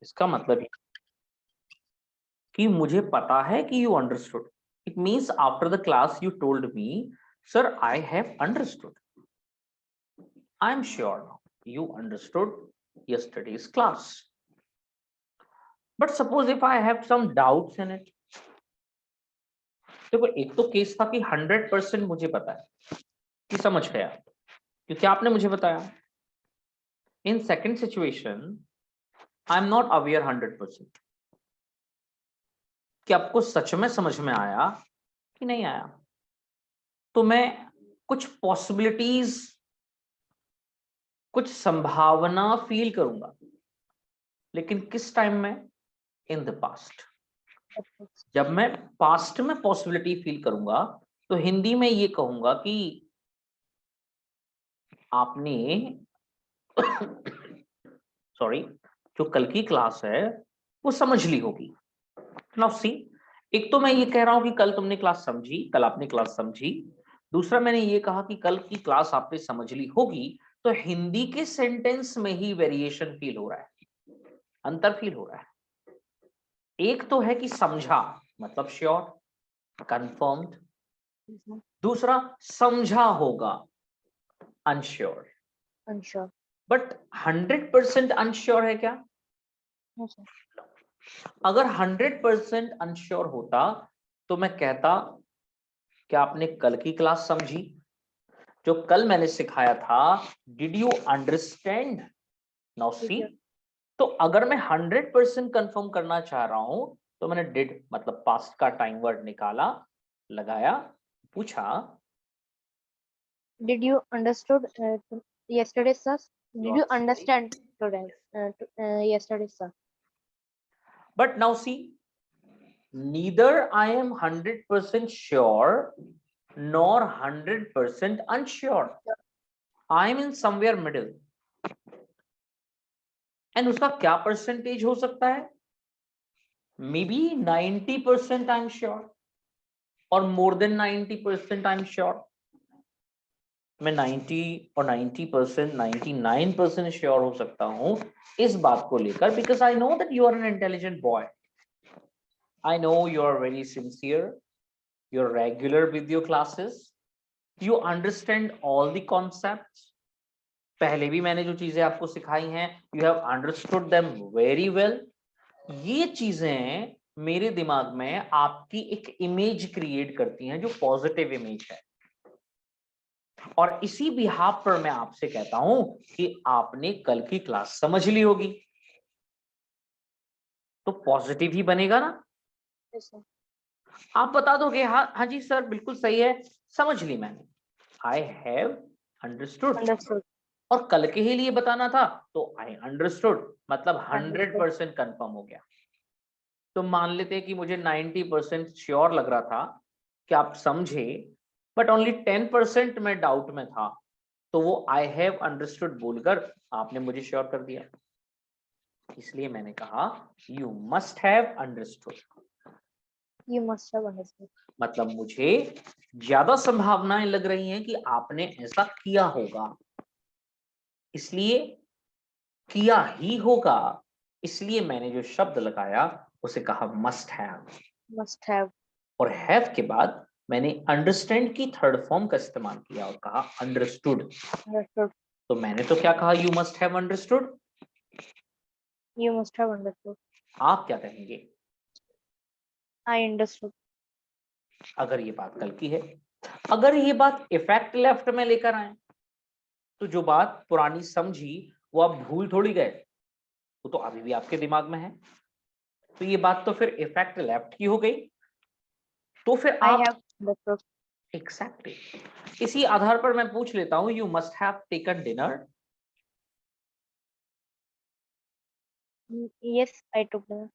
इसका मतलब कि मुझे पता है कि you understood. It means after the class you told me sir I have understood. I am sure you understood yesterday's class. But suppose if I have some doubts in it. देखो एक तो केस था कि 100% मुझे पता है कि समझ गया क्योंकि आपने मुझे बताया। In second situation I am not aware 100% कि आपको सच में समझ में आया कि नहीं आया। तो मैं कुछ पॉसिबिलिटीज, कुछ संभावना फील करूंगा, लेकिन किस टाइम में? In the past. जब मैं पास्ट में पॉसिबिलिटी फील करूंगा तो हिंदी में ये कहूंगा कि आपने सॉरी जो कल की क्लास है वो समझ ली होगी। नाउ सी, एक तो मैं ये कह रहा हूं कि कल तुमने क्लास समझी, कल आपने क्लास समझी। दूसरा मैंने ये कहा कि कल की क्लास आपने समझ ली होगी। तो हिंदी के सेंटेंस में ही वेरिएशन फील हो रहा है, अंतर फील हो रहा है। एक तो है कि समझा मतलब श्योर, कंफर्म्ड। दूसरा समझा होगा, अनश्योर। Unsure. बट 100% अनश्योर है क्या? No, sir. अगर 100% अनश्योर होता तो मैं कहता कि आपने कल की क्लास समझी, जो कल मैंने सिखाया था। Did you understand? Now see, तो अगर मैं 100% कंफर्म करना चाह रहा हूं तो मैंने डिड मतलब पास्ट का टाइम वर्ड निकाला, लगाया, पूछा Did you understood yesterday's sir? Did you understand today? Yesterday's sir. But now see, neither I am 100% sure nor 100% unsure. I am in somewhere middle. And उसका क्या परसेंटेज हो सकता है? Maybe 90% I'm sure or more than 90% I'm sure. मैं 90 और 90%, 99% sure हो सकता हूं इस बात को लेकर, because I know that you are an intelligent boy. I know you are very sincere, you're regular with your classes, you understand all the concepts. पहले भी मैंने जो चीजें आपको सिखाई हैं, you have understood them very well. ये चीजें मेरे दिमाग में आपकी एक इमेज क्रिएट करती हैं जो पॉजिटिव इमेज है, और इसी बिहाफ पर मैं आपसे कहता हूं कि आपने कल की क्लास समझ ली होगी। तो पॉजिटिव ही बनेगा ना। Yes, sir. आप बता दोगे हाँ हाँ जी सर बिल्कुल सही है, समझ ली मैंने, आई हैव अंडरस्टूड। Understood. और कल के ही लिए बताना था तो आई अंडरस्टूड मतलब Understood. 100% कंफर्म हो गया। तो मान लेते हैं कि मुझे 90% श्योर लग रहा था कि आप समझे, बट ओनली 10% मैं डाउट में था, तो वो आई हैव अंडरस्टूड बोलकर आपने मुझे श्योर कर दिया। इसलिए मैंने कहा you must have understood. You must have understood. मतलब मुझे ज्यादा संभावनाएं लग रही हैं कि आपने ऐसा किया होगा, इसलिए किया ही होगा, इसलिए मैंने जो शब्द लगाया उसे कहा मस्ट हैव। Must have. और हैव के बाद मैंने अंडरस्टैंड की थर्ड फॉर्म का इस्तेमाल किया और कहा अंडरस्टूड। Understood. तो मैंने तो क्या कहा, you must have understood. You must have understood. आप क्या कहेंगे I understood. अगर ये बात कल की है? अगर ये बात इफेक्ट लेफ्ट में लेकर आए तो जो बात पुरानी समझी वो आप भूल थोड़ी गए, वो तो अभी भी आपके दिमाग में है। तो ये बात तो फिर इफेक्ट लेफ्ट की हो गई। तो फिर I आप have understood. एग्जैक्टली इसी आधार पर मैं पूछ लेता हूं, you must have taken dinner. Yes, I took dinner.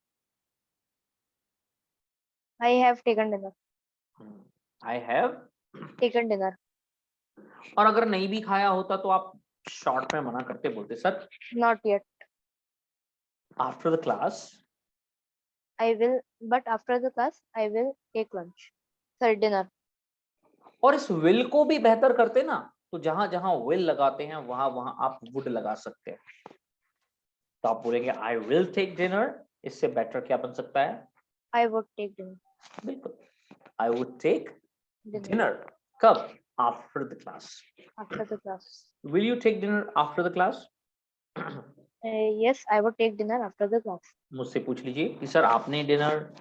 I have taken dinner. I have. Taken dinner. और अगर नहीं भी खाया होता तो आप शॉर्ट में मना करते, बोलते sir Not yet. After the class. I will, but after the class, I will take lunch. Sir, dinner. और इस विल को भी बेहतर करते ना, तो जहां जहां विल लगाते हैं वहां वहां आप वुड लगा सकते हैं। तो आप बोलेंगे आई विल टेक डिनर, इससे बेटर क्या बन सकता है? I would take dinner. बिल्कुल, I would take Dinner dinner. कब? After the class. after the class. Will you take dinner after the class? Yes, I would take dinner after the class. मुझसे पूछ लीजिए कि सर आपने dinner,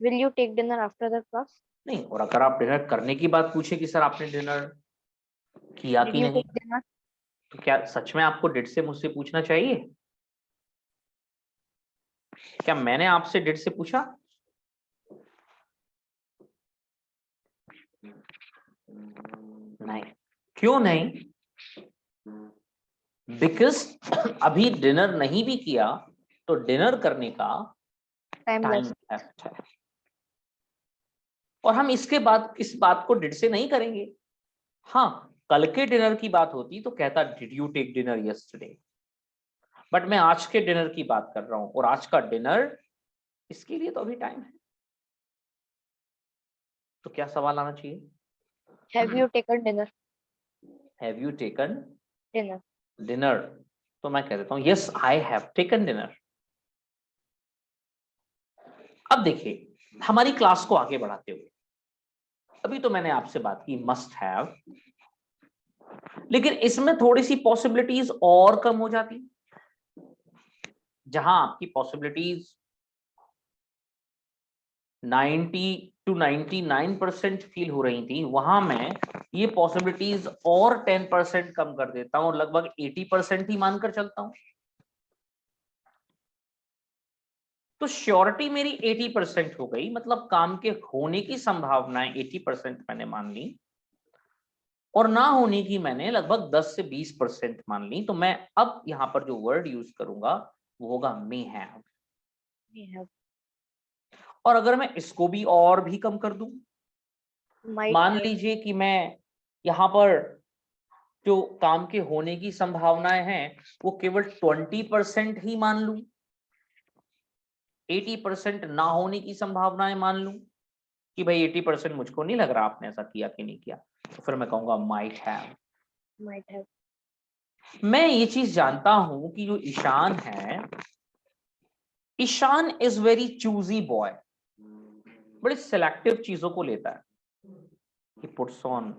Will you take dinner after the class? नहीं, और अगर आप डिनर करने की बात पूछे कि सर आपने डिनर किया Did कि you नहीं, take dinner? तो क्या सच में आपको डिड से मुझसे पूछना चाहिए? क्या मैंने आपसे डिड से पूछा? नहीं। क्यों नहीं? बिकॉज अभी डिनर नहीं भी किया तो डिनर करने का Time टाइम left. लेफ्ट है, और हम इसके बाद इस बात को डिड से नहीं करेंगे। हाँ, कल के डिनर की बात होती तो कहता did you take dinner yesterday, but मैं आज के डिनर की बात कर रहा हूं, और आज का डिनर, इसके लिए तो अभी टाइम है। तो क्या सवाल आना चाहिए? Have you taken dinner? Have you taken Dinner. Dinner? तो मैं कह देता हूं yes I have taken dinner. अब देखिए हमारी क्लास को आगे बढ़ाते हुए, अभी तो मैंने आपसे बात की मस्ट हैव, लेकिन इसमें थोड़ी सी पॉसिबिलिटीज और कम हो जाती। जहां आपकी पॉसिबिलिटीज 90 to 99% फील हो रही थी, वहां मैं ये पॉसिबिलिटीज और 10% कम कर देता हूं, लगभग 80% ही मानकर चलता हूं। तो श्योरिटी मेरी 80% हो गई, मतलब काम के होने की संभावनाएं 80% मैंने मान ली, और ना होने की मैंने लगभग 10 से 20% मान ली। तो मैं अब यहां पर जो वर्ड यूज करूंगा वो होगा मे हैव। May have. और अगर मैं इसको भी और भी कम कर दूं, Might मान have. लीजिए कि मैं यहां पर जो काम के होने की संभावनाएं हैं वो केवल 20% ही मान लूं, 80% ना होने की संभावनाएं मान लूं कि भाई 80% मुझको नहीं लग रहा आपने ऐसा किया कि नहीं किया, तो फिर मैं कहूंगा माइट हैव। Might have. मैं ये चीज जानता हूं कि जो ईशान है, Ishan is very choosy boy, बड़ी सिलेक्टिव चीजों को लेता है। He puts on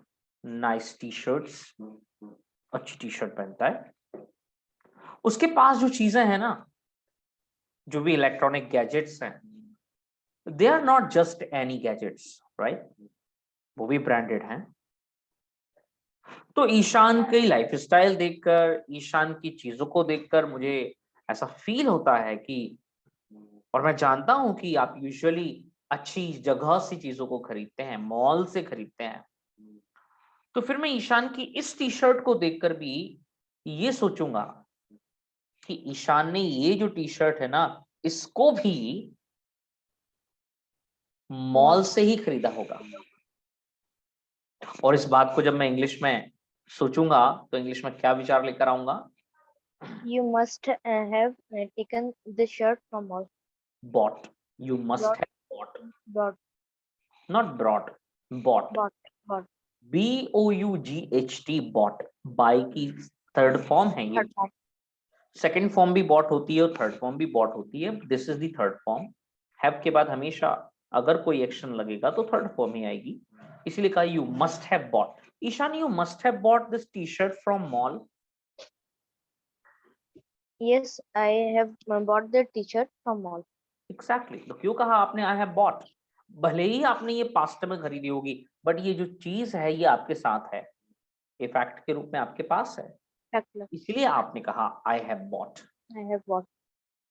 nice t-shirts, अच्छी टी शर्ट पहनता है। उसके पास जो चीजें हैं ना, जो भी इलेक्ट्रॉनिक गैजेट्स हैं, they are not just any gadgets, right, वो भी ब्रांडेड हैं। तो ईशान की लाइफस्टाइल देखकर, ईशान की चीजों को देखकर मुझे ऐसा फील होता है कि, और मैं जानता हूं कि आप यूजुअली अच्छी जगह से चीजों को खरीदते हैं, मॉल से खरीदते हैं, तो फिर मैं ईशान की इस टी शर्ट को देखकर भी ये सोचूंगा कि ईशान ने ये जो टी शर्ट है ना, इसको भी मॉल से ही खरीदा होगा। और इस बात को जब मैं इंग्लिश में सोचूंगा तो इंग्लिश में क्या विचार लेकर आऊंगा? You must have taken this shirt from mall. Bought, you must Bought. Have bought, Bought. Not brought, bought, Bought. Bought. BOUGHT, bought, buy की थर्ड फॉर्म है ये। Third form. सेकेंड फॉर्म भी बॉट होती है और थर्ड फॉर्म भी bought होती है, this is the third form. Have के बाद हमेशा अगर कोई एक्शन लगेगा तो थर्ड फॉर्म ही आएगी, इसलिए कहा you must have bought. Ishan, you must have bought this T shirt from mall. Yes, I have bought the t-shirt from mall. Exactly, तो क्यों कहा आपने आई हैव बॉट? भले ही आपने ये पास्ट में खरीदी होगी, बट ये जो चीज है ये आपके साथ है, ये फैक्ट के रूप में आपके पास है, Factor. इसलिए आपने कहा I have bought I have bought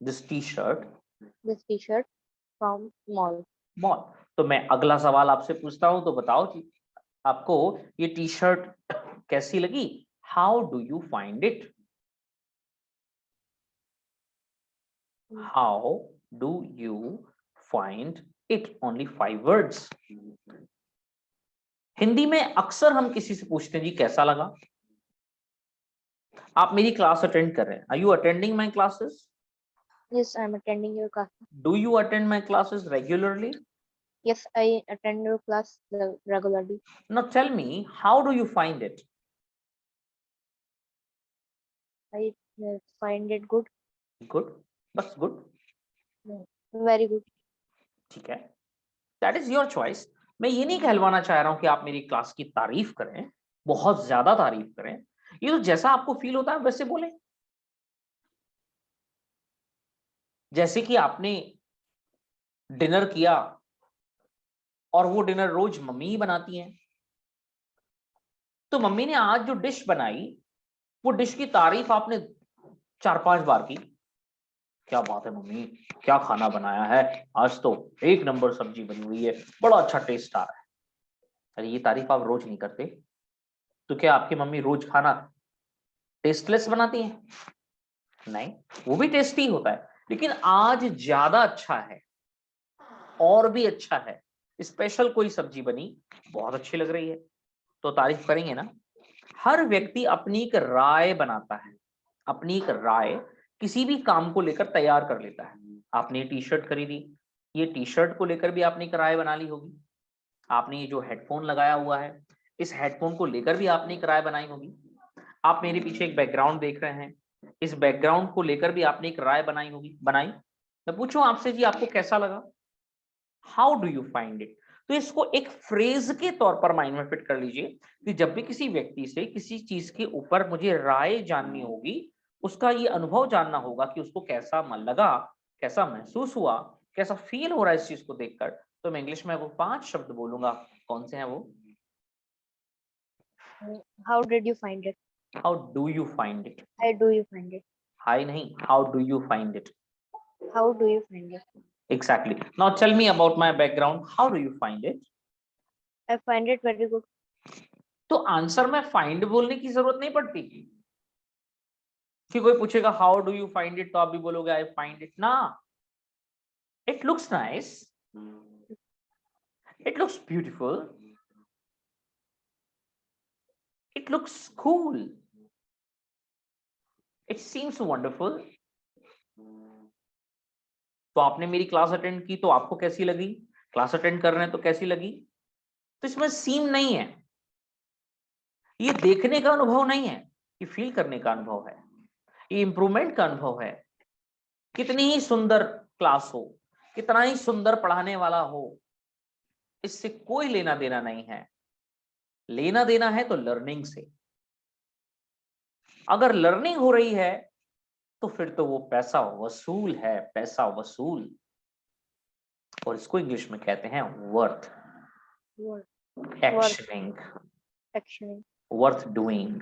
this T shirt this t-shirt from mall. Mall. तो मैं अगला सवाल आपसे पूछता हूं, तो बताओ कि आपको ये टी शर्ट कैसी लगी? How do you find it? How do you find it? Only 5 words. Hindi में अक्सर हम किसी से पूछते हैं जी कैसा लगा। आप मेरी क्लास अटेंड कर रहे हैं, are you attending my classes? Yes, I'm attending your class. Do you attend my classes regularly? Yes, I attend your class regularly. Now tell me, how do you find it? I find it good. Good, बस good, very good. ठीक है, that is your choice. मैं ये नहीं कहलवाना चाह रहा हूं कि आप मेरी क्लास की तारीफ करें, बहुत ज्यादा तारीफ करें, ये तो जैसा आपको फील होता है वैसे बोले। जैसे कि आपने डिनर किया और वो डिनर रोज मम्मी ही बनाती हैं, तो मम्मी ने आज जो डिश बनाई वो डिश की तारीफ आपने 4-5 बार की, क्या बात है मम्मी, क्या खाना बनाया है, आज तो 1 नंबर सब्जी बनी हुई है, बड़ा अच्छा टेस्ट आ रहा है। अरे ये तारीफ आप रोज नहीं करते, तो क्या आपकी मम्मी रोज खाना टेस्टलेस बनाती है? नहीं, वो भी टेस्टी होता है, लेकिन आज ज्यादा अच्छा है, और भी अच्छा है, स्पेशल कोई सब्जी बनी, बहुत अच्छी लग रही है, तो तारीफ करेंगे ना। हर व्यक्ति अपनी एक राय बनाता है, अपनी एक राय किसी भी काम को लेकर तैयार कर लेता है। आपने टी शर्ट खरीदी, ये टी शर्ट को लेकर भी आपने एक राय बना ली होगी। आपने ये जो हेडफोन लगाया हुआ है, इस हेडफोन को लेकर भी आपने एक राय बनाई होगी। आप मेरे पीछे एक बैकग्राउंड देख रहे हैं, इस बैकग्राउंड को लेकर भी आपने एक राय बनाई होगी, बनाई। मैं पूछूं आपसे जी, आपको कैसा लगा? How do you find it? तो इसको एक फ्रेज के तौर पर माइंड में फिट कर लीजिए कि जब भी किसी व्यक्ति से किसी चीज के ऊपर मुझे राय जाननी होगी, उसका ये अनुभव जानना होगा कि उसको कैसा मन लगा, कैसा महसूस हुआ, कैसा फील हो रहा है इस चीज को देखकर, तो मैं इंग्लिश में वो 5 शब्द बोलूंगा। कौन से हैं वो? How did you find it? How do you find it? How do you find it? High नहीं, how do you find it? How do you find it? Exactly. Now tell me about my background. How do you find it? I find it very good. तो answer में find बोलने की जरूरत नहीं पड़ती कि कोई पूछेगा how do you find it, तो आप भी बोलोगे आई फाइंड इट ना। It looks nice, it looks beautiful, it looks cool, it seems wonderful. तो आपने मेरी क्लास अटेंड की तो आपको कैसी लगी? क्लास अटेंड कर रहे हैं तो कैसी लगी? तो इसमें सीम नहीं है, ये देखने का अनुभव नहीं है, ये फील करने का अनुभव है, ये इंप्रूवमेंट का अनुभव है। कितनी ही सुंदर क्लास हो, कितना ही सुंदर पढ़ाने वाला हो, इससे कोई लेना देना नहीं है। लेना देना है तो लर्निंग से। अगर लर्निंग हो रही है तो फिर तो वो पैसा वसूल है, पैसा वसूल। और इसको इंग्लिश में कहते हैं worth Worth. Actioning, Actioning. Worth doing.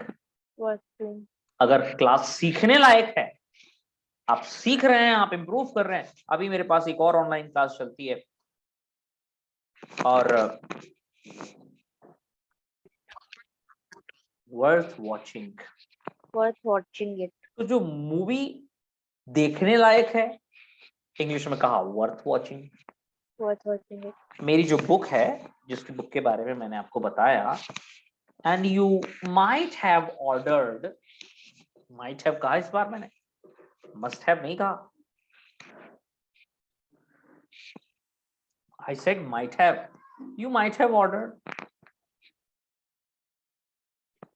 Worth doing. अगर क्लास सीखने लायक है, आप सीख रहे हैं, आप इंप्रूव कर रहे हैं। अभी मेरे पास एक और ऑनलाइन क्लास चलती है और worth watching. Worth watching it. तो जो मूवी देखने लायक है, इंग्लिश में कहा worth watching. Worth watching it. मेरी जो बुक है, जिसकी बुक के बारे में मैंने आपको बताया, and you might have ordered, might have कहा इस बार मैंने, मस्ट हैव नहीं कहा। I said might have, you might have ordered।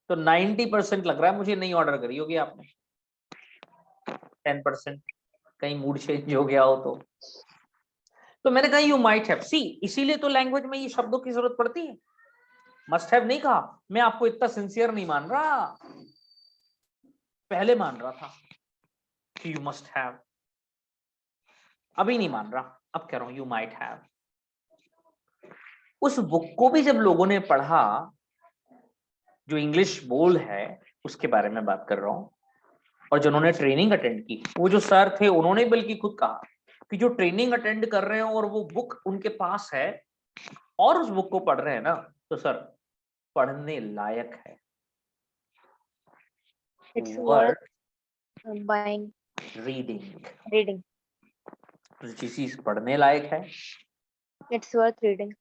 तो 90% लग रहा है मुझे नहीं ऑर्डर करी होगी आपने, 10% कहीं मूड चेंज हो गया हो तो मैंने कहा यू माइट हैव। सी, इसीलिए तो लैंग्वेज में ये शब्दों की जरूरत पड़ती है। मस्ट हैव नहीं कहा। मैं आपको इतना सिंसियर नहीं मान रहा, पहले मान रहा था कि यू मस्ट हैव, अभी नहीं मान रहा, अब कह रहा हूं यू माइट हैव। उस बुक को भी जब लोगों ने पढ़ा, जो इंग्लिश बोल है उसके बारे में बात कर रहा हूं, और जिन्होंने ट्रेनिंग अटेंड की, वो जो सर थे उन्होंने बल्कि खुद कहा कि जो ट्रेनिंग अटेंड कर रहे हैं और वो बुक उनके पास है और उस बुक को पढ़ रहे हैं ना, तो सर पढ़ने लायक है। It's worth buying. Reading. Reading. जो चीज पढ़ने लायक है, It's worth reading.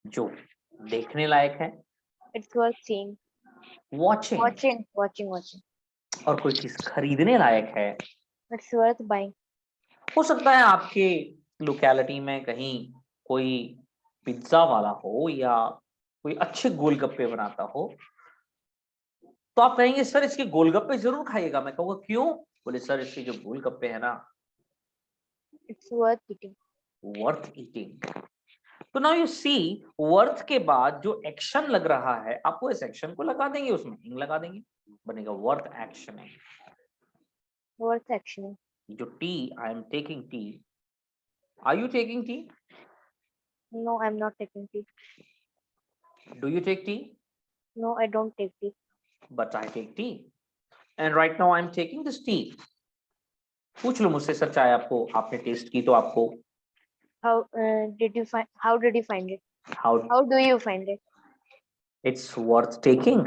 जो देखने लायक है, It's worth seeing. Watching, Watching. और कोई चीज खरीदने लायक है, It's worth buying. हो सकता है आपके लोकेलिटी में कहीं कोई पिज्जा वाला हो या कोई अच्छे गोलगप्पे बनाता हो, तो आप कहेंगे सर इसके गोलगप्पे जरूर खाइएगा। मैं कहूँगा क्यों? बोले सर इसके जो गोलगप्पे है ना, It's worth eating. Worth eating. तो नाउ यू सी, वर्थ के बाद जो एक्शन लग रहा है, आपको इस एक्शन को लगा देंगे, उसमें इंग लगा देंगे, बनेगा वर्थ एक्शनिंग। Worth actioning. जो tea, I am taking tea, are you taking tea? No, I'm not taking tea. Do you take tea? No, I don't take tea. But I take tea. And right now I'm taking this tea. पूछ लो मुझसे, sir चाय आपको, आपने test की तो आपको How did you find? How did you find it? how How do you find it? it's worth taking.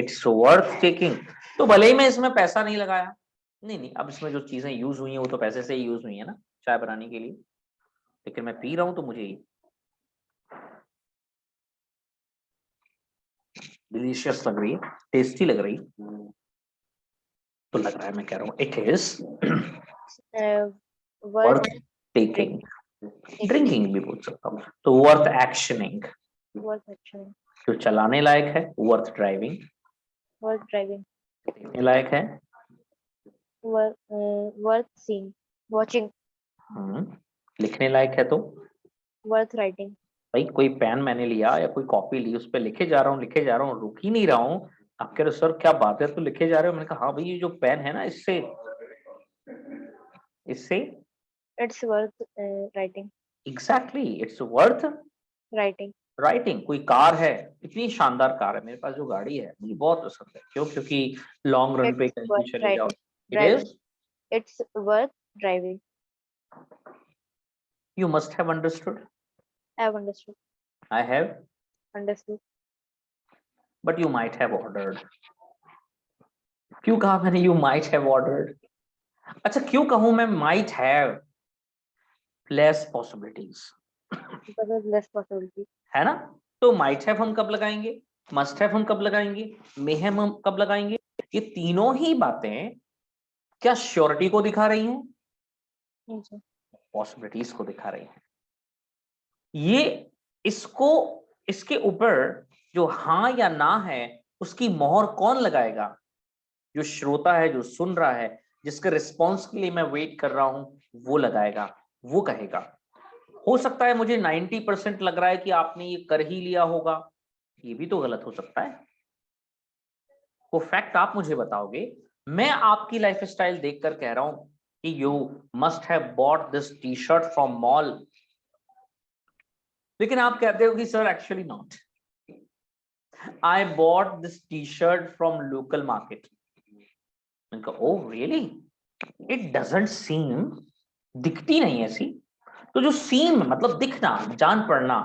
It's worth taking. तो भले ही मैं इसमें पैसा नहीं लगाया, नहीं, अब इसमें जो चीजें यूज हुई हैं वो तो पैसे से ही यूज हुई है ना चाय बनाने के लिए, लेकिन मैं पी रहा हूं तो मुझे डिलीशियस लग रही है, टेस्टी लग रही है, तो लग रहा है, मैं कह रहा हूँ it is Worth worth taking. Drinking भी बोल सकता हूँ, तो वर्थ एक्शनिंग। worth actioning. जो चलाने लायक है वर्थ ड्राइविंग, Worth driving. देखने लायक है Worth seeing. Watching. लिखने लायक है तो Worth writing. भाई कोई पेन मैंने लिया या कोई कॉपी ली, उस पर लिखे जा रहा हूँ, रुक ही नहीं रहा हूँ, आप कह रहे सर क्या बात है, तो लिखे जा रहे हो, मैंने कहा हाँ भाई ये जो पेन है ना, इससे It's worth writing. Exactly it's worth Writing. Writing. कोई कार है, इतनी शानदार कार है मेरे पास, जो गाड़ी है मुझे बहुत पसंद है, क्यों? क्योंकि लॉन्ग रन पे It's कहीं भी worth चले जाओ, writing. It Driving. Is, It's worth driving. You must have understood, I have understood. I have, Understood. But you might have ordered. क्यों कहा मैंने यू माइट हैव ऑर्डर्ड? अच्छा क्यों कहूं मैं might have? Less possibilities, Because of less possibility. है ना? तो माइट हैव हम कब लगाएंगे, मस्ट हैव हम कब लगाएंगे, मे हैव हम कब लगाएंगे? ये तीनों ही बातें क्या श्योरिटी को दिखा रही हैं? Okay. पॉसिबिलिटीज को दिखा रही हैं। ये इसको, इसके ऊपर जो हाँ या ना है उसकी मोहर कौन लगाएगा? जो श्रोता है, जो सुन रहा है, जिसके रिस्पॉन्स के लिए मैं वेट कर रहा हूं, वो लगाएगा, वो कहेगा। हो सकता है मुझे 90% लग रहा है कि आपने ये कर ही लिया होगा, ये भी तो गलत हो सकता है। वो फैक्ट आप मुझे बताओगे, मैं आपकी लाइफ स्टाइल देखकर कह रहा हूं कि you must have bought this T shirt from mall, लेकिन आप कहते हो कि sir actually not, I bought this T shirt from local market. Oh really, it doesn't सीम, दिखती नहीं ऐसी, तो जो सीम मतलब दिखना, जान पड़ना,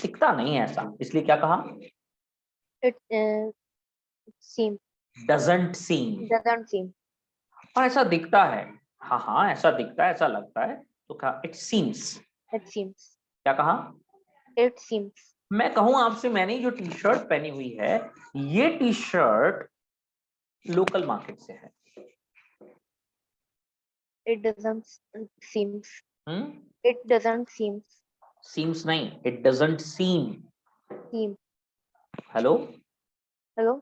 दिखता नहीं है ऐसा, इसलिए क्या कहा? It seem. Doesn't seam. Doesn't seem. और ऐसा दिखता है, हाँ ऐसा दिखता है, ऐसा लगता है, तो कहा इट सीम्स। It seems. क्या कहा? It seems. मैं कहूं आपसे, मैंने जो टी शर्ट पहनी हुई है, ये टी शर्ट लोकल मार्केट से है। It doesn't seems. Hmm, It doesn't seems. Seems नहीं, it doesn't seem. Seem. Hello, Hello.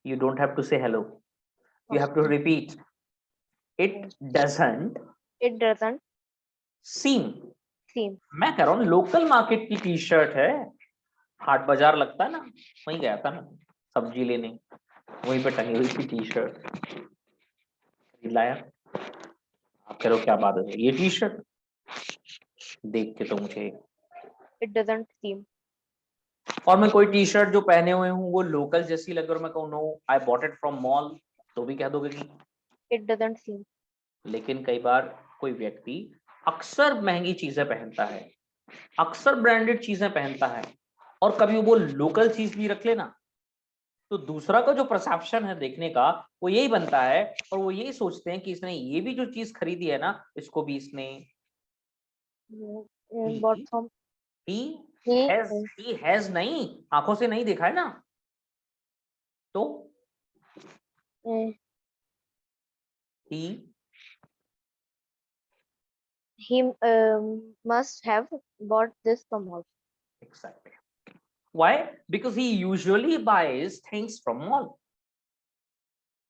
you don't have to say hello, you have to repeat, it doesn't It doesn't seem। seem. मैं कह रहा हूँ local market की T shirt है, हाट बाजार लगता है ना, वहीं गया था मैं सब्जी लेने, वहीं पे टंगी हुई थी टी शर्ट, लाया। आप कह रहे हो क्या बात है, ये टी शर्ट देख के तो मुझे, It doesn't seem. और मैं कोई टी शर्ट जो पहने हुए हूँ वो लोकल जैसी लगे और मैं कहूँ no I bought it from mall, तो भी कह दोगे कि। It doesn't seem. लेकिन कई बार कोई व्यक्ति अक्सर महंगी चीजें पहनता है, अक्सर ब्रांडेड चीजें पहनता है, और कभी वो लोकल चीज भी रख लेना, तो दूसरा का जो परसेप्शन है देखने का, वो यही बनता है, और वो यही सोचते हैं कि इसने ये भी जो चीज खरीदी है ना, इसको भी इसने Bought from. he has नहीं, आंखों से नहीं देखा है ना, तो He must have bought this from mall. exactly. Why? Because he usually buys things from mall.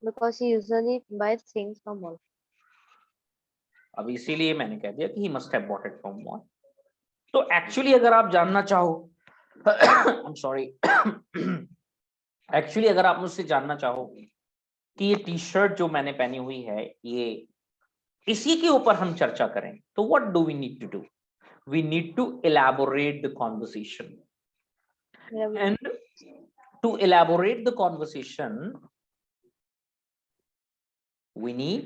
Because he usually buys things from mall. अब इसीलिए मैंने कह दिया कि he must have bot it from mall. तो एक्चुअली अगर आप जानना चाहो आई एम सॉरी एक्चुअली अगर आप मुझसे जानना चाहो कि ये टी शर्ट जो मैंने पहनी हुई है ये इसी के ऊपर हम चर्चा करें, तो what do we need to do? We need to elaborate the conversation, and to elaborate the conversation we need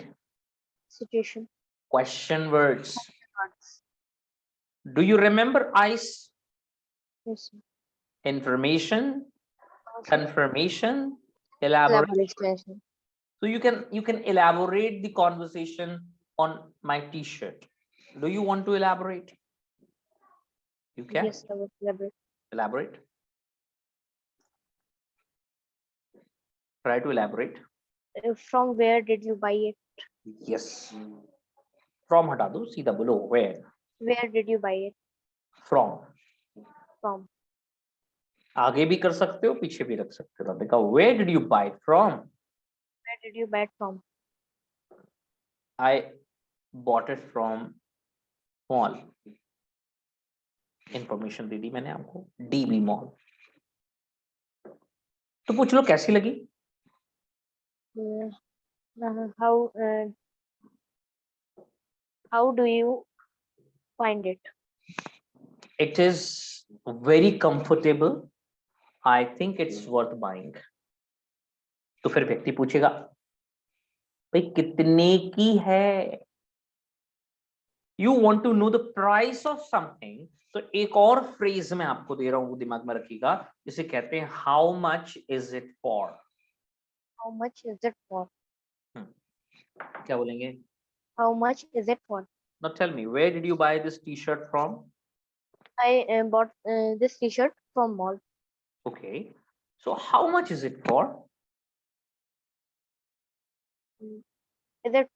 Situation. question words. Words. Do you remember ICE? Yes, sir. Information, Also, confirmation, elaboration. elaboration. So you can elaborate the conversation on my t-shirt. Do you want to elaborate? You can Yes, sir. Elaborate. elaborate. Try to elaborate. From where did you buy it? Yes. From हटा दो, सीधा बोलो where. Where did you buy it From. from? आगे भी कर सकते हो, पीछे भी रख सकते हो। देखा, where did you buy it from? Where did you buy it from? I bought it from mall. Information दे दी मैंने आपको, डीबी मॉल। तो पूछ लो कैसी लगी? How do you find it? It is very comfortable. I think it's worth buying. तो फिर व्यक्ति पूछेगा भाई कितने की है? You want to know the price of something. तो एक और फ्रेज मैं आपको दे रहा हूं, दिमाग में रखिएगा, जिसे कहते हैं how much is it for? How much is it for? क्या बोलेंगे? How much is it for? Now tell me, where did you buy this t-shirt from? I bought this t-shirt from mall. Okay, so how much is it for? Is it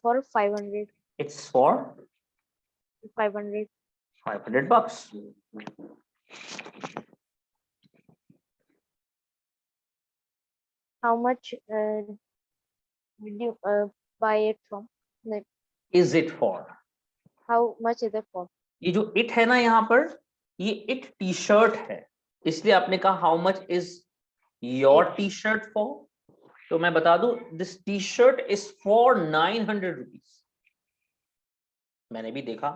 for 500? It's for 500. $500. How much did you buy it from? Like, Is it for? how much is it for? ये जो it है ना यहाँ पर, ये it t-shirt है, इसलिए आपने कहा how much is your t-shirt for? तो मैं बता दूं, this t-shirt is for 900 rupees. मैंने भी देखा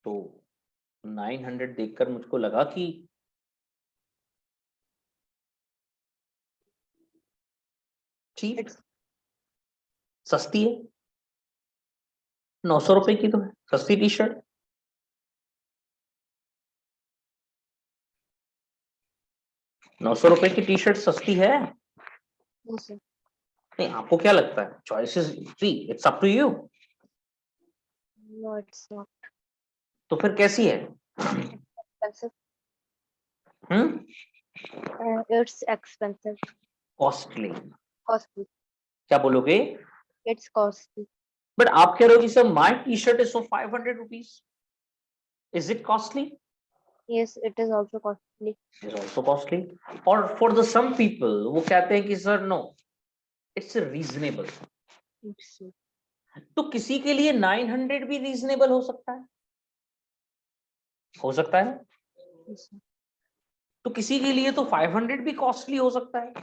तो 900 देखकर मुझको लगा कि चीप, सस्ती है। 900 रुपए की तो है, सस्ती टी शर्ट। ₹900 की टी शर्ट सस्ती है? Yes, sir. नहीं, आपको क्या लगता है? Choice is free, it's up to you. No, it's not तो फिर कैसी है? expensive. हम्म, It's expensive. कॉस्टली। Costly. क्या बोलोगे? It's costly. बट आप कह रहे हो कि sir my T shirt is for 500 rupees, is it costly? Yes, it is also costly. Is also costly. और फॉर द सम पीपल वो कहते हैं कि sir no, it's reasonable. It's, तो किसी के लिए 900 भी रीजनेबल हो सकता है, हो सकता है। yes, sir. तो किसी के लिए तो 500 भी कॉस्टली हो सकता है,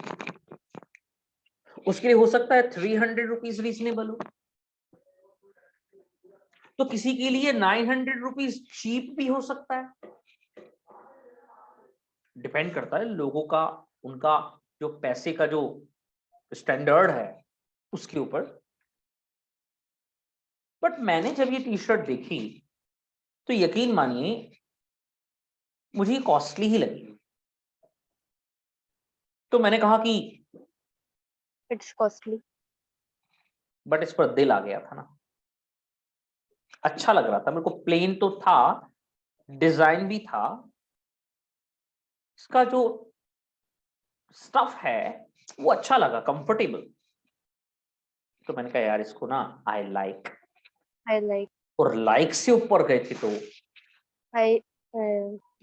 उसके लिए हो सकता है 300 रुपीज रीजनेबल हो। तो किसी के लिए 900 रुपीज चीप भी हो सकता है। डिपेंड करता है लोगों का, उनका जो पैसे का जो स्टैंडर्ड है उसके ऊपर। बट मैंने जब ये टी शर्ट देखी तो यकीन मानिए मुझे कॉस्टली ही लगी। तो मैंने कहा कि It's costly. बट इस पर दिल आ गया था ना, अच्छा लग रहा था मेरे को। प्लेन तो था, डिजाइन भी था, इसका जो स्टफ है वो अच्छा लगा, कंफर्टेबल। तो मैंने कहा यार इसको ना आई लाइक, I like. और लाइक से ऊपर गए थे तो I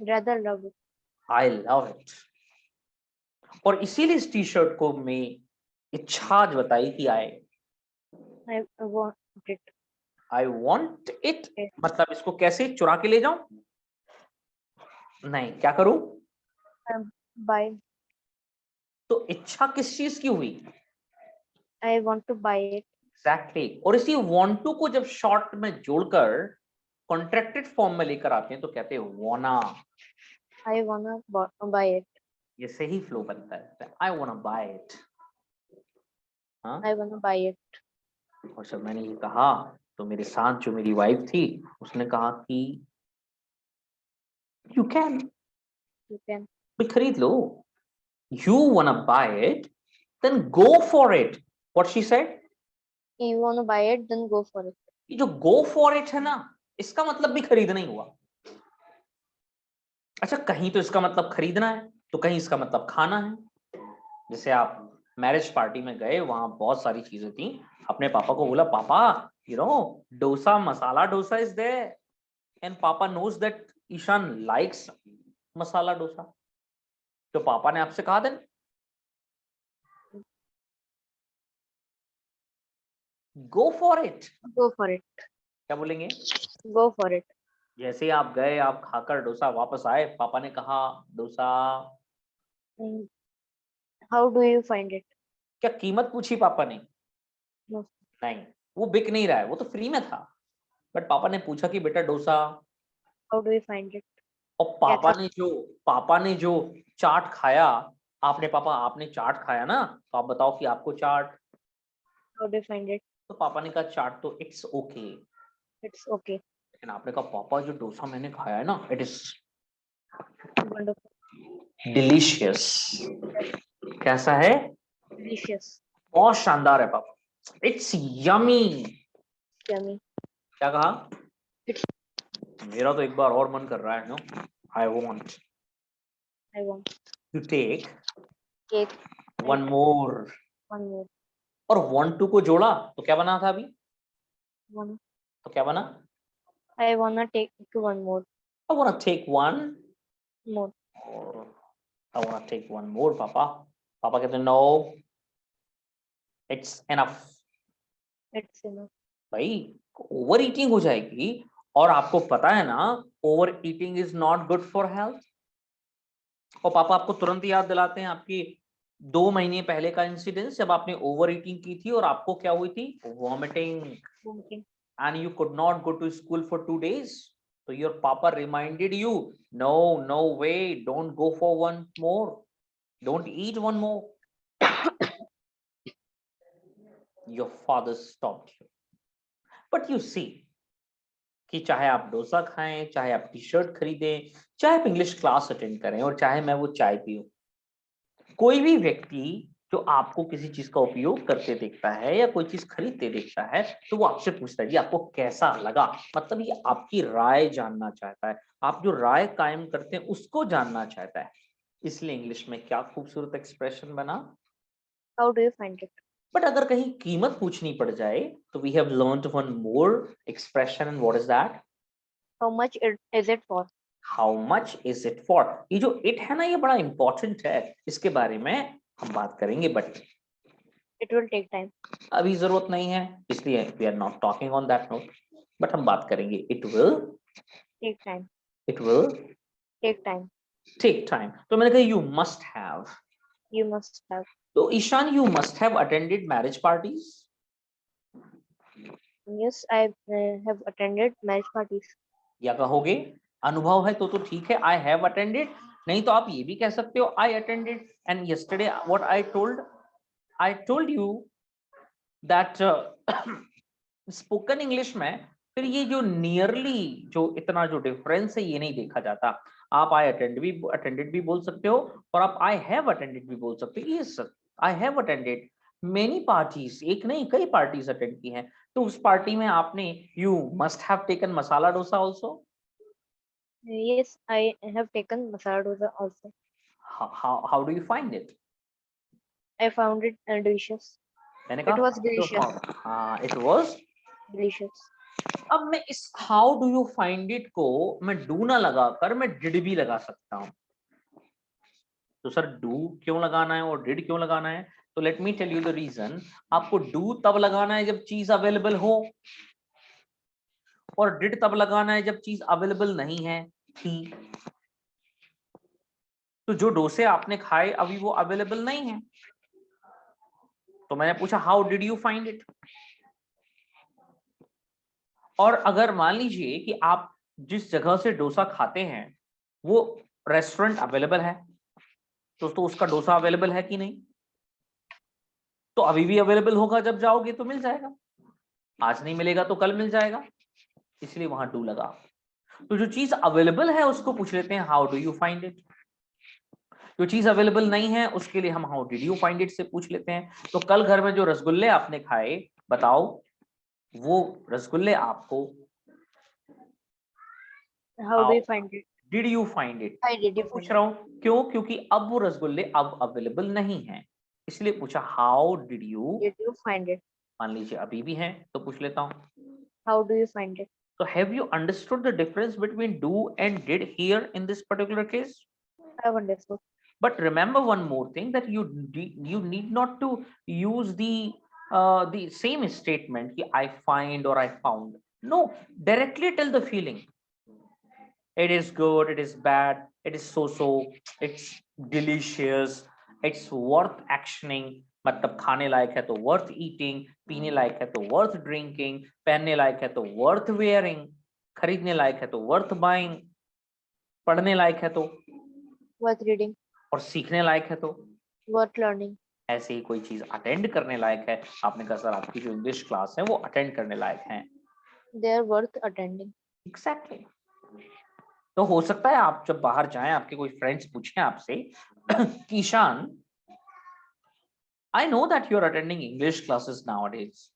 rather love it. I love it. और इसीलिए इस टी शर्ट को मैं इच्छा बताई कि आए I want it. I want it It. मतलब इसको कैसे चुरा के ले जाऊं? नहीं, क्या करूं? Buy. तो इच्छा किस चीज की हुई? I want to buy it. Exactly और इसी want to को जब शॉर्ट में जोड़कर कॉन्ट्रैक्टेड फॉर्म में लेकर आते हैं तो कहते हैं wanna। I wanna buy it. ये सही फ्लो बनता है, I wanna buy it। हाँ, I wanna buy it. और जब मैंने ये कहा तो मेरे साथ जो मेरी वाइफ थी उसने कहा कि यू कैन, You can. भाई खरीद लो। You wanna buy it, then go for it। What she said? You wanna buy it, then go for it. ये जो go for it है ना, इसका मतलब भी खरीदना ही हुआ। अच्छा, कहीं तो इसका मतलब खरीदना है तो कहीं इसका मतलब खाना है। जैसे आप मैरिज पार्टी में गए, वहां बहुत सारी चीजें थी, अपने पापा को बोला पापा dosa, masala dosa is there, and पापा नोज दैट ईशान लाइक्स मसाला डोसा, तो पापा ने आपसे कहा then go for it. Go for it. क्या बोलेंगे? Go for it. जैसे आप गए, आप खाकर डोसा वापस आए, पापा ने कहा dosa, Mm, How do you find it? क्या कीमत पूछी पापा ने? No. नहीं, वो बिक नहीं रहा है, वो तो फ्री में था, बट पापा ने पूछा कि बेटा dosa, How do you find it? और पापा ने जो चाट खाया, आपने पापा आपने चाट खाया ना, तो आप बताओ कि आपको चाट, How do you find it? तो पापा ने कहा चाट तो इट्स ओके, It's okay. लेकिन आपने कहा पापा जो डोसा मैंने खाया है ना, इट इज Wonderful. डिलीशियस। कैसा है? Delicious. बहुत शानदार है पापा, इट्स यमी। Yummy. क्या कहा? It's. मेरा तो एक बार और मन कर रहा है, no, I want I want to take cake. One more. One more. और want to को जोड़ा तो क्या बना था अभी? One. तो क्या बना? I wanna take one more. I wanna take one More. more. I wanna take one more, पापा। पापा कहते हैं no, it's enough। It's enough. भाई ओवर ईटिंग हो जाएगी, और आपको पता है ना over eating is not good for health. और पापा आपको तुरंत याद दिलाते हैं आपकी 2 महीने पहले का इंसिडेंस, जब आपने ओवर ईटिंग की थी और आपको क्या हुई थी? Vomiting, Pumpkin. and you could not go to school for 2 days, so your papa reminded you, no, no way, don't go for one more, don't eat one more। your father stopped you, but you see कि चाहे आप डोसा खाएं, चाहे आप T shirt खरीदें, चाहे आप English class attend करें, और चाहे मैं वो चाय पीऊं, कोई भी व्यक्ति जो आपको किसी चीज का उपयोग करते देखता है या कोई चीज खरीदते देखता है, तो वो आपसे पूछता है जी आपको कैसा लगा, मतलब ये आपकी राय जानना चाहता है, आप जो राय कायम करते हैं उसको जानना चाहता है। इसलिए इंग्लिश में क्या खूबसूरत एक्सप्रेशन बना। How do you find it? But अगर कहीं कीमत पूछनी पड़ जाए तो we have learned one more expression, and what is that? How much is it for? How much is it for. ये जो इट है ना, ये बड़ा इंपॉर्टेंट है, इसके बारे में हम बात करेंगे, but It will take time. अभी जरूरत नहीं है, इसलिए we are not talking on that note, but हम बात करेंगे it will, Take time. It will Take time. Take time. तो मैंने कहा you must have, You must have. तो Ishan you must have attended marriage parties. Yes, I have attended marriage parties. या कहोगे अनुभव है तो ठीक है, आई हैव अटेंडेड, नहीं तो आप ये भी कह सकते हो I attended, and yesterday what I told you that spoken English में फिर ये जो नियरली जो इतना जो डिफरेंस है ये नहीं देखा जाता। आप आई अटेंडेड भी बोल सकते हो, और आप आई हैव अटेंडेड भी बोल सकते हो। Yes I have attended many parties, एक नहीं कई पार्टीज अटेंड की हैं, तो उस पार्टी में आपने you must have taken masala dosa also. Yes, I have taken masala dosa also. How do you find it? I found it delicious. मैंने It कहा was delicious. हाँ इट वाज। Delicious. अब मैं इस how do you find it को मैं do ना लगाकर मैं डिड भी लगा सकता हूँ। तो सर डू क्यों लगाना है और डिड क्यों लगाना है? तो let me tell you the reason. आपको डू तब लगाना है जब चीज अवेलेबल हो, और डिड तब लगाना है जब चीज अवेलेबल नहीं है थी। तो जो डोसे आपने खाए अभी वो अवेलेबल नहीं है, तो मैंने पूछा how did you find it. और अगर मान लीजिए कि आप जिस जगह से डोसा खाते हैं वो रेस्टोरेंट अवेलेबल है, तो उसका डोसा अवेलेबल है कि नहीं? तो अभी भी अवेलेबल होगा, जब जाओगे तो मिल जाएगा, आज नहीं मिलेगा तो कल मिल जाएगा, इसलिए वहां डू लगा। तो जो चीज अवेलेबल है उसको पूछ लेते हैं how do you find it. जो चीज अवेलेबल नहीं है उसके लिए हम how did you find it से पूछ लेते हैं। तो कल घर में जो रसगुल्ले आपने खाए, बताओ वो रसगुल्ले आपको How do you find it? Did you find it How did you पूछ find रहा it? हूं, क्यों? क्योंकि अब वो रसगुल्ले अब अवेलेबल नहीं है, इसलिए पूछा how did you. Did you find it? मान लीजिए अभी भी है तो पूछ लेता हूं, How do you find it? तो have you understood the difference between do and did here in this particular case? I have understood. But remember one more thing, that you need not to use the same statement ki I find or I found. No, directly tell the feeling. It is good, it is bad, it is so, it's delicious, it's worth actioning, मतलब खाने लायक है तो worth eating, पीने लायक है तो worth drinking, पहनने लायक है तो worth wearing, खरीदने लायक है तो worth buying, पढ़ने लायक है तो, Worth reading. और सीखने लायक है तो। Worth learning. ऐसे ही कोई चीज अटेंड करने लायक है, आपने कहा सर आपकी जो इंग्लिश क्लास है वो अटेंड करने लायक है। They are worth attending. Exactly exactly. तो हो सकता है आप जब बाहर जाएं आपके कोई फ्रेंड्स पूछें आपसे कि Ishan, I know that you're attending English classes nowadays.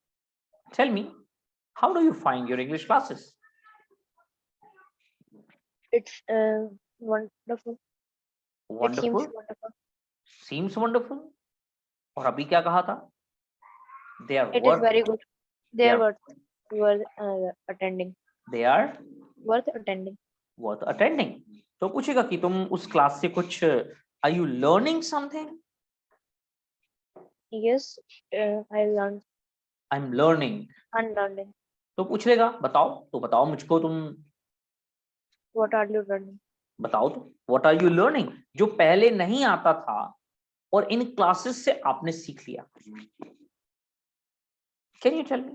Tell me, how do you find your English classes? It's wonderful. It seems Wonderful, wonderful. seems wonderful. और अभी क्या कहा था? They are It is worth, very good. They they are are, worth attending. they are Worth attending. worth attending. तो पूछेगा कि तुम उस क्लास से कुछ, are you learning something? Yes, I learned. I'm learning. Unlearning. तो पूछ लेगा बताओ, तो बताओ मुझको तुम, What are you learning? बताओ तो व्हाट आर यू लर्निंग, जो पहले नहीं आता था और इन क्लासेस से आपने सीख लिया। Can you tell me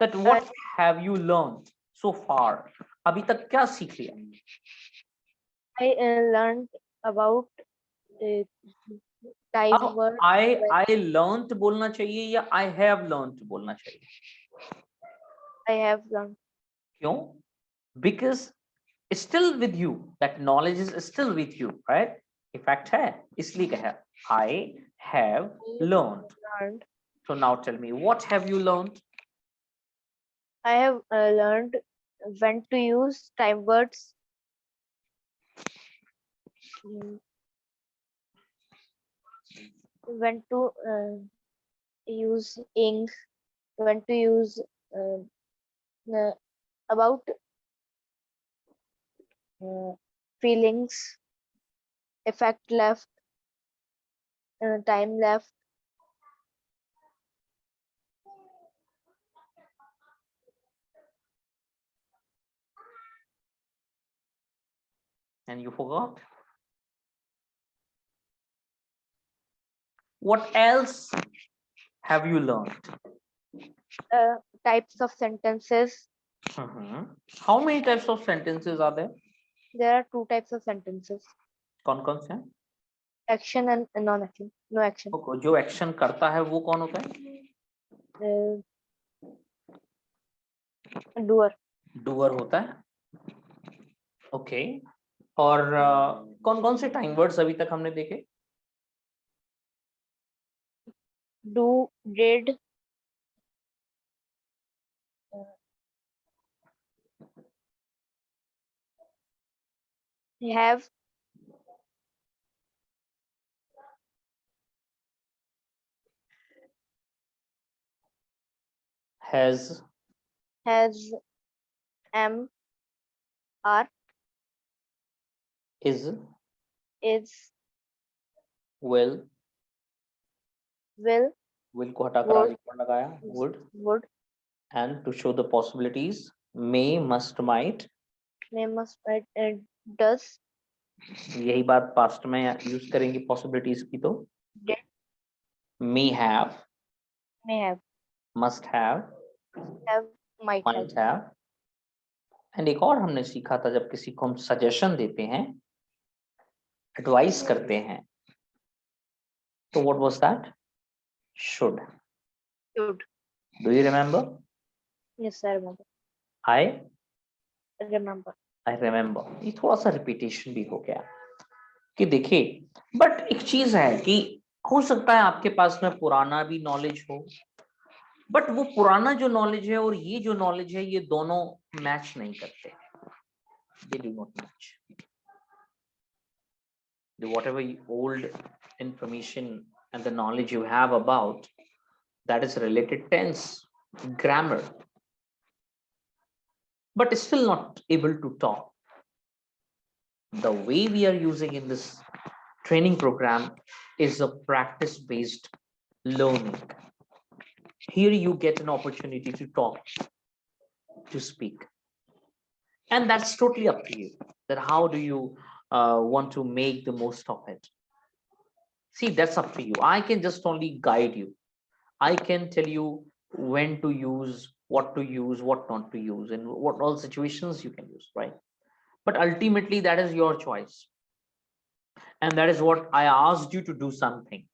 that what have you learn so far? अभी तक क्या सीख लिया? I learned about time अब work. आई लर्नड बोलना चाहिए या आई हैव लर्नड बोलना चाहिए? I have learned. क्यों? Because still with you, that knowledge is still with you, right? Effect है, इसलिए कहा I have learned. Learned. So now tell me, what have you learned? I have learned when to use time words. When to use ink. When to use about feelings, effect left, time left. And you forgot? What else have you learned? Types of sentences. How many types of sentences are there? There are two types of sentences: कौन-कौन से हैं? action and non-action. No action. जो action करता है वो कौन होता है? Doer. डूअर होता है। ओके, और कौन-कौन से टाइम वर्ड्स अभी तक हमने देखे? Do, did, have, Has, am, are, is, is, will will, को हटाकर would, आगे कौन लगाया? Would, would, And to show the possibilities, may, must, might. May, must, might, does, यही बात पास्ट में यूज करेंगे पॉसिबिलिटीज की तो did, may have, may have, must have, might have. might have. And एक और हमने सीखा था, जब किसी को हम सजेशन देते हैं, एडवाइस करते हैं, तो what was that? Should. Should. Do you remember? Yes, I remember. I Remember. Remember. ये थोड़ा सा रिपीटेशन भी हो गया कि देखिए, बट एक चीज है कि हो सकता है आपके पास में पुराना भी नॉलेज हो, बट वो पुराना जो नॉलेज है और ये जो नॉलेज है, ये दोनों मैच नहीं करते. They do not match. Whatever old information and the knowledge you have about, that is related tense, grammar, but still not able to talk. The way we are using in this training program is a practice-based learning. Here you get an opportunity to talk, to speak. And that's totally up to you, that how do you want to make the most of it. See, that's up to you. I can just only guide you. I can tell you when to use, what to use, what not to use, and what all situations you can use, right? But ultimately, that is your choice. And that is what I asked you to do something.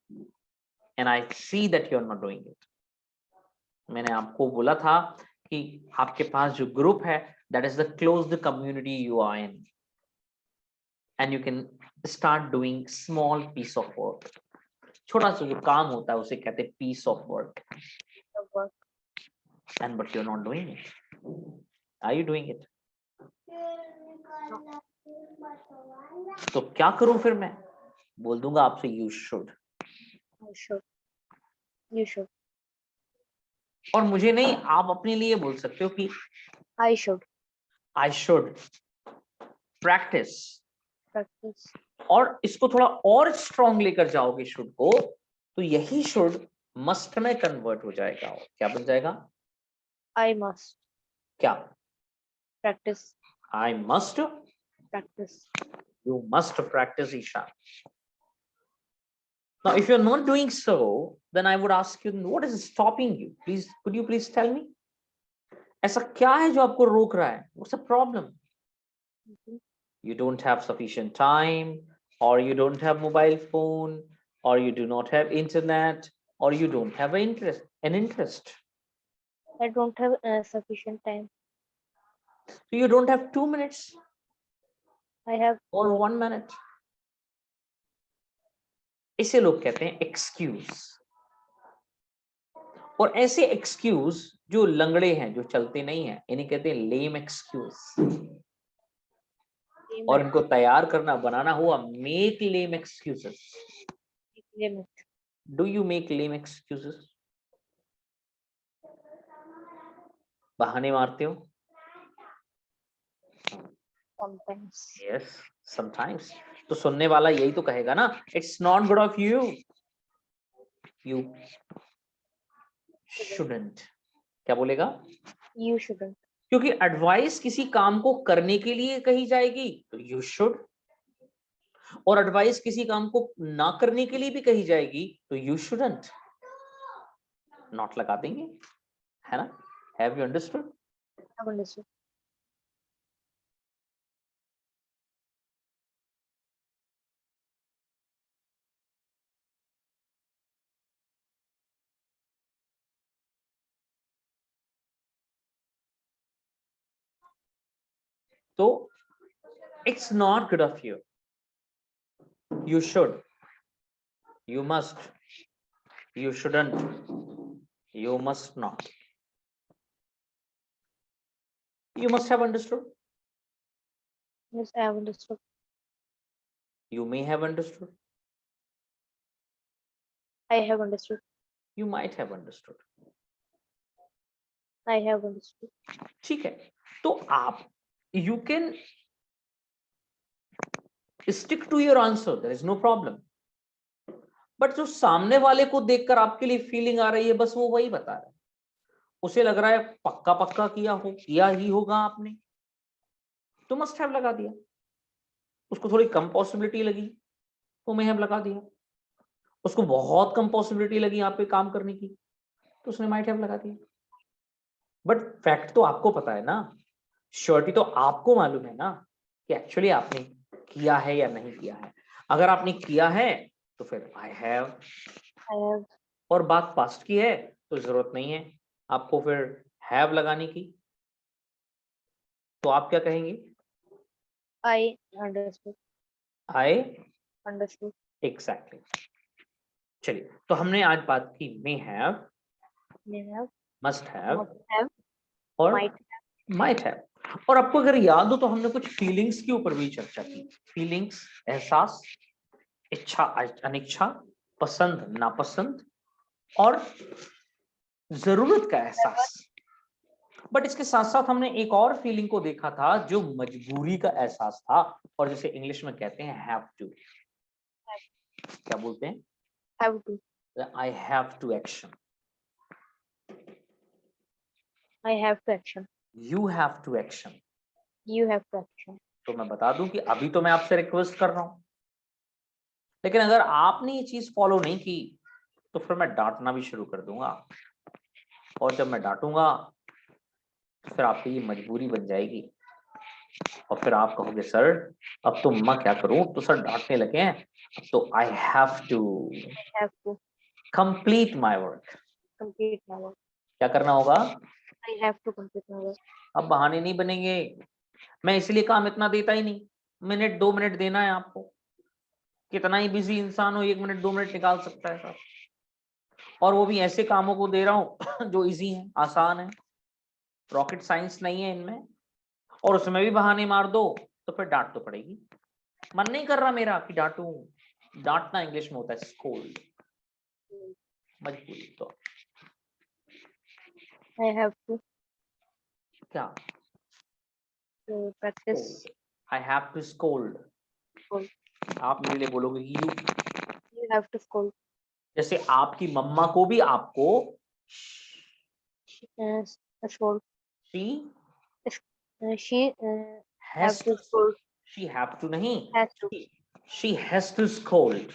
And I see that you're not doing it. मैंने आपको बोला था कि आपके पास जो group है, that is the closed community you are in. And you can start doing small piece of work. छोटा सा जो काम होता है उसे कहते हैं piece of work. And but you're not doing it. Are you doing it? तो क्या करूं फिर मैं? बोल दूंगा आपसे you should. I should. You should. और मुझे नहीं, आप अपने लिए बोल सकते हो कि I should. I should practice. Practice. और इसको थोड़ा और स्ट्रॉन्ग लेकर जाओगे शुड को, तो यही शुड मस्ट में कन्वर्ट हो जाएगा. और क्या बन जाएगा? I must. क्या? Practice. I must. Practice. You must practice, Isha. Now, if you're not doing so, then I would ask you, what is stopping you? Please, could you please tell me? ऐसा क्या है जो आपको रोक रहा है? What's the problem? You don't have sufficient time, or you don't have mobile phone, or you do not have internet, or you don't have an interest. I don't have sufficient time. So you don't have 2 minutes I have. or 1 minute. इसे लोग कहते हैं excuse. और ऐसे excuse जो लंगड़े हैं, जो चलते नहीं हैं, इन्हें कहते हैं लेम एक्सक्यूज. और इनको तैयार करना, बनाना हुआ make lame excuses. Do you make lame excuses? बहाने मारते हो? Sometimes. Yes, sometimes. तो सुनने वाला यही तो कहेगा ना, it's not good of you. You shouldn't. क्या बोलेगा? You shouldn't. क्योंकि एडवाइस किसी काम को करने के लिए कही जाएगी तो you should, और एडवाइस किसी काम को ना करने के लिए भी कही जाएगी तो you shouldn't. नॉट लगा देंगे, है ना? Have you understood? I've understood. तो it's not good of you. You should, you must, you shouldn't, you must not. You must have understood. Yes, I have understood. You may have understood. I have understood. You might have understood. I have understood. ठीक है, तो आप you can stick to your answer, there is no problem. But जो सामने वाले को देखकर आपके लिए फीलिंग आ रही है, बस वो वही बता रहा है. उसे लग रहा है पक्का पक्का किया ही होगा आपने, तो मस्ट हैव लगा दिया। उसको थोड़ी कम पॉसिबिलिटी लगी तो मे हैव लगा दिया। उसको बहुत कम पॉसिबिलिटी लगी यहाँ पे काम करने की तो उसने माइट हैव लगा दिया। बट फैक्ट तो आपको पता है ना, श्योरिटी तो आपको मालूम है ना कि एक्चुअली आपने किया है या नहीं किया है। अगर आपने किया है तो फिर आई हैव, I have. और बात पास्ट की है तो जरूरत नहीं है आपको फिर हैव लगाने की। तो आप क्या कहेंगे? I understood. I, Understood. Exactly. चलिए, तो हमने आज बात की may have, May have. Must have Must have. और Might. Might have. और आपको अगर याद हो तो हमने कुछ फीलिंग्स के ऊपर भी चर्चा की। फीलिंग्स, एहसास, इच्छा, अनिच्छा, पसंद, नापसंद और जरूरत का एहसास। बट इसके साथ साथ हमने एक और फीलिंग को देखा था जो मजबूरी का एहसास था, और जिसे इंग्लिश में कहते हैं हैव टू। क्या बोलते हैं? Have to. I have to action, I have to action. You have to action. You have to action. तो मैं बता दूं कि अभी तो मैं आपसे रिक्वेस्ट कर रहा हूं, लेकिन अगर आपने ये चीज फॉलो नहीं की तो फिर मैं डांटना भी शुरू कर दूंगा, और जब मैं डांटूंगा तो फिर आपकी ये मजबूरी बन जाएगी, और फिर आप कहोगे सर अब तो मैं क्या करूं, तो सर डांटने लगे हैं, अब तो I have to I have to complete my work. complete my work. क्या करना होगा? I have to complete my work. अब बहाने नहीं बनेंगे। मैं इसलिए काम इतना देता ही नहीं, मिनट 2 मिनट देना है आपको। कितना ही बिजी इंसान हो 1 मिनट 2 मिनट निकाल सकता है सर, और वो भी ऐसे कामों को दे रहा हूं जो इजी है, आसान है, रॉकेट साइंस नहीं है इनमें, और उसमें भी बहाने मार दो तो फिर डांट तो पड़ेगी। मन नहीं कर रहा मेरा कि डांटूं। डांटना इंग्लिश में होता है स्कोल्ड, मजबूरी। तो I have to क्या? practice. I have to scold. Scold. आप मेरे लिए बोलोगे you, You have to scold. जैसे आपकी मम्मा को भी आपको Scold. She She has have to scold. She have to नहीं, Has to. She has to scold.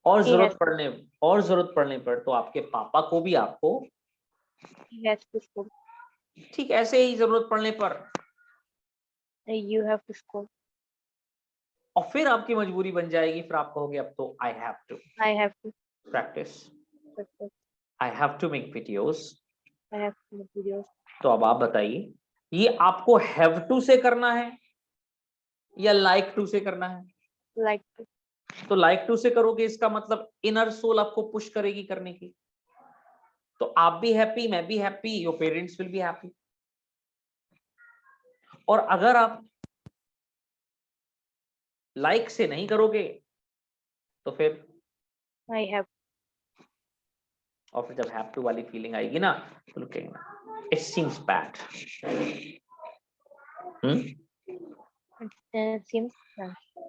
और She has. जरूरत पड़ने पर तो आपके पापा को भी आपको He has to scold. ठीक ऐसे ही जरूरत पड़ने पर, You have to scold. और फिर आपकी मजबूरी बन जाएगी, फिर आप कहोगे अब तो I have to I have to practice, practice. I have to make videos. I have to make videos. तो अब आप बताइए, ये आपको हैव टू से करना है या लाइक टू से करना है? Like to. तो लाइक टू से करोगे, इसका मतलब इनर सोल आपको पुश करेगी करने की, तो आप भी हैप्पी, मैं भी happy, your parents will be happy. और अगर आप लाइक से नहीं करोगे तो फिर, I have. और फिर जब हैव टू वाली फीलिंग आएगी ना तो लुकेंगे ना, इट सीम्स बैड। Seems.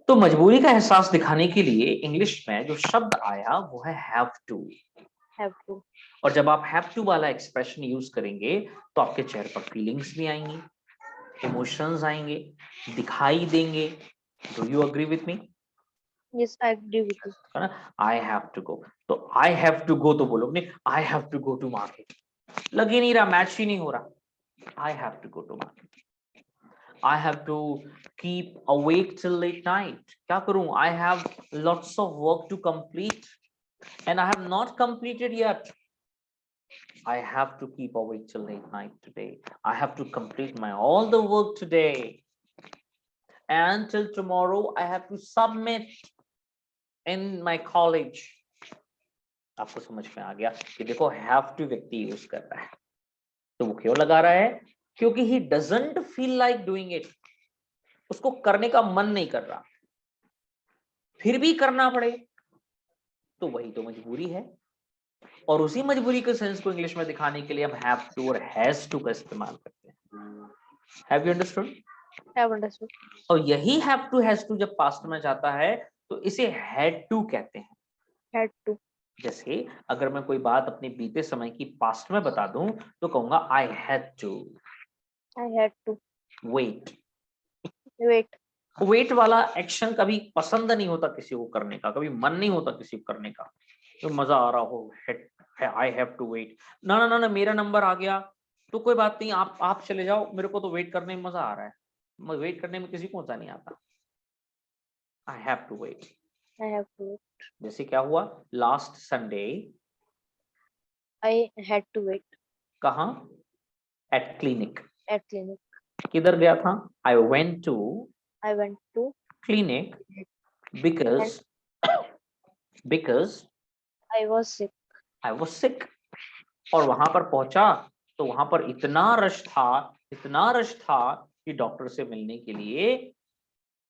तो मजबूरी का एहसास दिखाने के लिए इंग्लिश में जो शब्द आया वो है हैव टू। Have to. और जब आप हैव टू वाला एक्सप्रेशन यूज करेंगे तो आपके चेहरे पर फीलिंग्स भी आएंगी, इमोशंस आएंगे, दिखाई देंगे। Do you agree with me? Yes, I agree with you. है ना? आई हैव टू गो, तो आई हैव टू गो तो बोलोगे नहीं I have to go to market, लग ही नहीं रहा, मैच ही नहीं हो रहा। I have to go to market, I have to keep awake till late night. क्या करूं? I have lots of work to complete and I have not completed yet. I have to keep awake till late night today. I have to complete all the work today. And till tomorrow I have to submit in my college. आपको समझ में आ गया कि देखो have to व्यक्ति use कर रहा है, तो वो क्यों लगा रहा है? क्योंकि he doesn't feel like doing it. उसको करने का मन नहीं कर रहा, फिर भी करना पड़े, तो वही तो मजबूरी है। और उसी मजबूरी के सेंस को इंग्लिश में दिखाने के लिए हम हैव टू और हैज टू का इस्तेमाल करते हैं। Have you understood? Have understood. और यही हैव टू हैज टू जब पास्ट में जाता है तो इसे हैड टू कहते हैं। Had to. जैसे अगर मैं कोई बात अपने बीते समय की पास्ट में बता दूं तो कहूंगा I had to I had to wait. wait. Wait वाला एक्शन कभी पसंद नहीं होता किसी को करने का, कभी मन नहीं होता किसी को करने का, तो मजा आ रहा हो आई हैव टू वेट। ना ना ना ना मेरा नंबर आ गया तो कोई बात नहीं, आप चले जाओ, मेरे को तो वेट करने में मजा आ रहा है। वेट करने में किसी को मजा नहीं आता। I have to wait. I have to wait. जैसे क्या हुआ last Sunday, I had to wait कहाँ? At clinic. at clinic. किधर गया था? I went to I went to clinic and because I was sick. I was sick. और वहां पर पहुंचा तो वहां पर इतना रश था कि डॉक्टर से मिलने के लिए।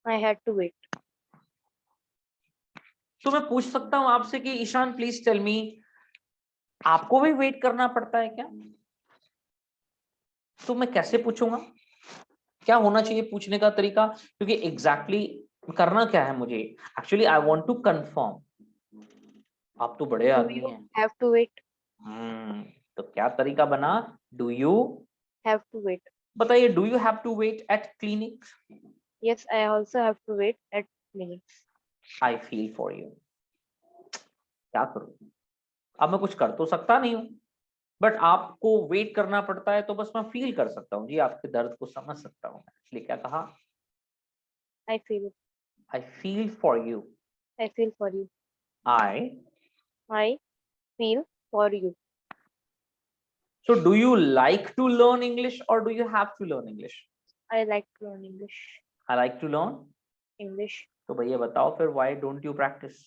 I had to wait. तो मैं पूछ सकता हूं आपसे कि ईशान प्लीज टेल मी, आपको भी वेट करना पड़ता है क्या? तो मैं कैसे पूछूंगा? क्या होना चाहिए पूछने का तरीका? क्योंकि एग्जैक्टली करना क्या है मुझे, actually I want to confirm. आप तो बड़े Do आदमी you हैं। have to wait? तो क्या तरीका बना? Do you Have to wait. बताइए, do you have to wait at clinic? Yes, I also have to wait at clinics. I feel for you. क्या करूं? अब मैं कुछ कर तो सकता नहीं हूं, बट आपको वेट करना पड़ता है तो बस मैं फील कर सकता हूँ जी, आपके दर्द को समझ सकता हूँ। इसलिए क्या कहा? I feel. I feel for you. I feel for you. I I feel for you. So do you like to learn English or do you have to learn English? I like to learn English. I like to learn. English. तो भैया बताओ फिर, why don't you practice?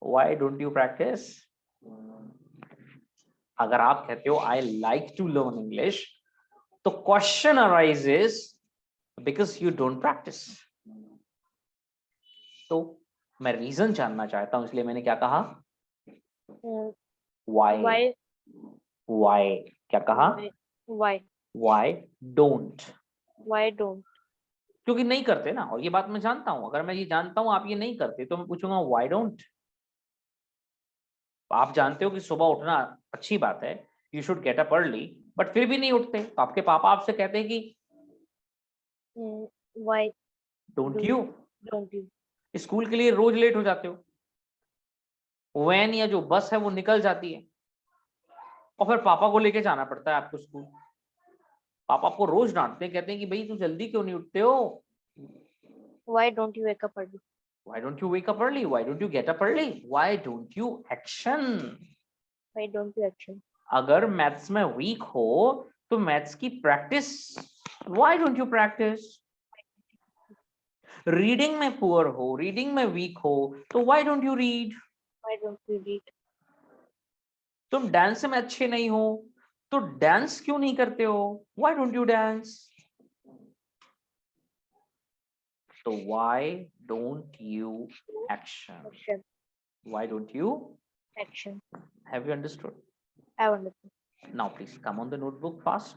Why don't you practice? अगर आप कहते हो I like to learn English, तो question arises because you don't practice. तो मैं रीजन जानना चाहता हूं, इसलिए मैंने क्या कहा? Why? Why? Why? क्या कहा? Why? Why don't? Why don't? क्योंकि नहीं करते ना, और ये बात मैं जानता हूं। अगर मैं ये जानता हूं आप ये नहीं करते तो मैं पूछूंगा why don't? आप जानते हो कि सुबह उठना अच्छी बात है, you should get up early, but फिर भी नहीं उठते, तो आपके पापा आपसे कहते हैं कि Why don't do you? don't you? School के लिए रोज लेट हो जाते हो, वैन या जो बस है वो निकल जाती है और फिर पापा को लेके जाना पड़ता है आपको स्कूल। पापा आपको रोज डांटते हैं, कहते हैं कि भाई तू जल्दी क्यों नहीं उठते हो? Why don't you wake up early? Why don't you wake up early? Why don't you get up early? Why don't you action? Why don't you action? अगर मैथ्स में वीक हो तो मैथ्स की practice, why don't you practice? Reading में poor हो, reading में week हो तो why don't you read? Why don't you read? तुम डांस में अच्छे नहीं हो तो डांस क्यों नहीं करते हो? Why don't you dance? तो why don't you action? Action. Why don't you? Action. Have you understood? I understand. Now please come on the notebook fast.